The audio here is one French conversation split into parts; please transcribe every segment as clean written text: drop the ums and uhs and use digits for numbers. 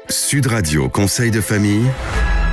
Sud Radio Conseil de famille.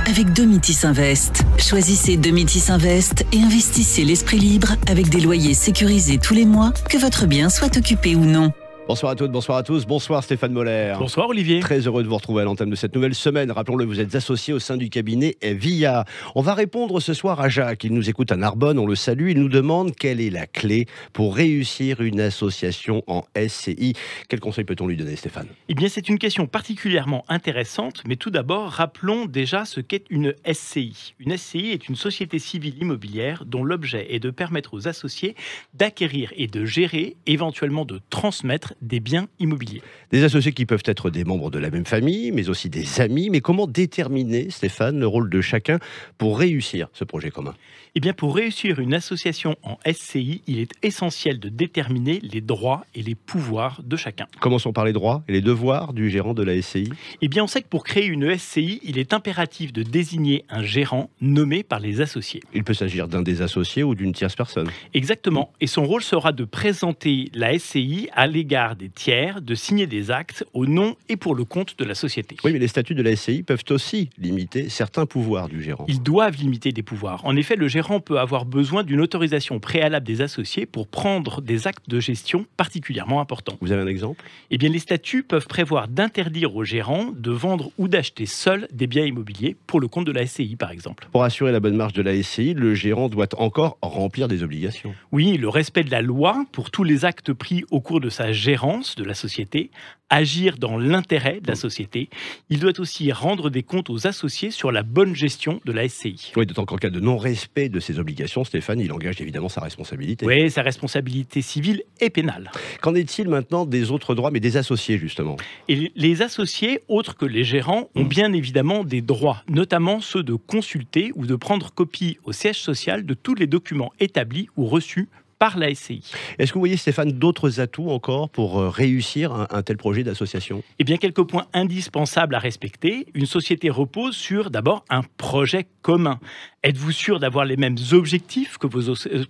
Avec Domitis Invest. Choisissez Domitis Invest et investissez l'esprit libre avec des loyers sécurisés tous les mois, que votre bien soit occupé ou non. Bonsoir à toutes, bonsoir à tous. Bonsoir Stéphane Moller. Bonsoir Olivier. Très heureux de vous retrouver à l'antenne de cette nouvelle semaine. Rappelons-le, vous êtes associé au sein du cabinet VIA. On va répondre ce soir à Jacques. Il nous écoute à Narbonne, on le salue. Il nous demande quelle est la clé pour réussir une association en SCI. Quel conseil peut-on lui donner, Stéphane ? Eh bien, c'est une question particulièrement intéressante. Mais tout d'abord, rappelons déjà ce qu'est une SCI. Une SCI est une société civile immobilière dont l'objet est de permettre aux associés d'acquérir et de gérer, éventuellement de transmettre des biens immobiliers. Des associés qui peuvent être des membres de la même famille, mais aussi des amis. Mais comment déterminer, Stéphane, le rôle de chacun pour réussir ce projet commun ? Eh bien, pour réussir une association en SCI, il est essentiel de déterminer les droits et les pouvoirs de chacun. Commençons par les droits et les devoirs du gérant de la SCI. Eh bien, on sait que pour créer une SCI, il est impératif de désigner un gérant nommé par les associés. Il peut s'agir d'un des associés ou d'une tierce personne. Exactement. Et son rôle sera de présenter la SCI à l'égard des tiers, de signer des actes au nom et pour le compte de la société. Oui, mais les statuts de la SCI peuvent aussi limiter certains pouvoirs du gérant. Ils doivent limiter des pouvoirs. En effet, le gérant peut avoir besoin d'une autorisation préalable des associés pour prendre des actes de gestion particulièrement importants. Vous avez un exemple ? Eh bien, les statuts peuvent prévoir d'interdire au gérant de vendre ou d'acheter seul des biens immobiliers pour le compte de la SCI, par exemple. Pour assurer la bonne marche de la SCI, le gérant doit encore remplir des obligations. Oui, le respect de la loi pour tous les actes pris au cours de sa gérance de la société, agir dans l'intérêt de la société. Il doit aussi rendre des comptes aux associés sur la bonne gestion de la SCI. Oui, d'autant qu'en cas de non-respect de ces obligations, Stéphane, il engage évidemment sa responsabilité. Oui, sa responsabilité civile et pénale. Qu'en est-il maintenant des autres droits, mais des associés justement ? Et les associés, autres que les gérants, ont bien évidemment des droits, notamment ceux de consulter ou de prendre copie au siège social de tous les documents établis ou reçus par la SCI. Est-ce que vous voyez, Stéphane, d'autres atouts encore pour réussir un tel projet d'association ? Eh bien, quelques points indispensables à respecter. Une société repose sur, d'abord, un projet commun. Êtes-vous sûr d'avoir les mêmes objectifs que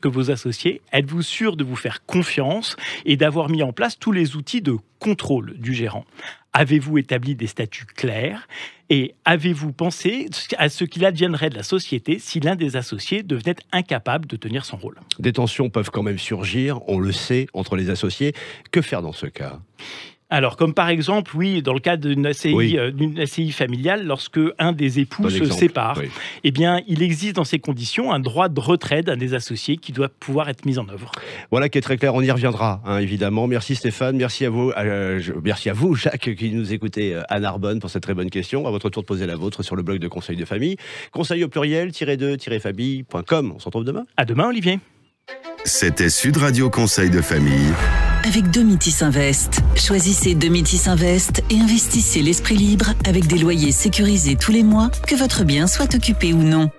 vos associés ? Êtes-vous sûr de vous faire confiance et d'avoir mis en place tous les outils de contrôle du gérant ? Avez-vous établi des statuts clairs ? Et avez-vous pensé à ce qu'il adviendrait de la société si l'un des associés devenait incapable de tenir son rôle ? Des tensions peuvent quand même surgir, on le sait, entre les associés. Que faire dans ce cas ? Alors, comme par exemple, oui, dans le cas d'une SCI familiale, lorsque un des époux se sépare, eh bien, il existe dans ces conditions un droit de retrait d'un des associés qui doit pouvoir être mis en œuvre. Voilà qui est très clair, on y reviendra, évidemment. Merci Stéphane, merci à vous Jacques, qui nous écoutez à Narbonne pour cette très bonne question. À votre tour de poser la vôtre sur le blog de Conseil de famille. Conseil au pluriel, -2-famille.com. On se retrouve demain. À demain, Olivier. C'était Sud Radio Conseil de famille. Avec Domitis Invest. Choisissez Domitis Invest et investissez l'esprit libre avec des loyers sécurisés tous les mois, que votre bien soit occupé ou non.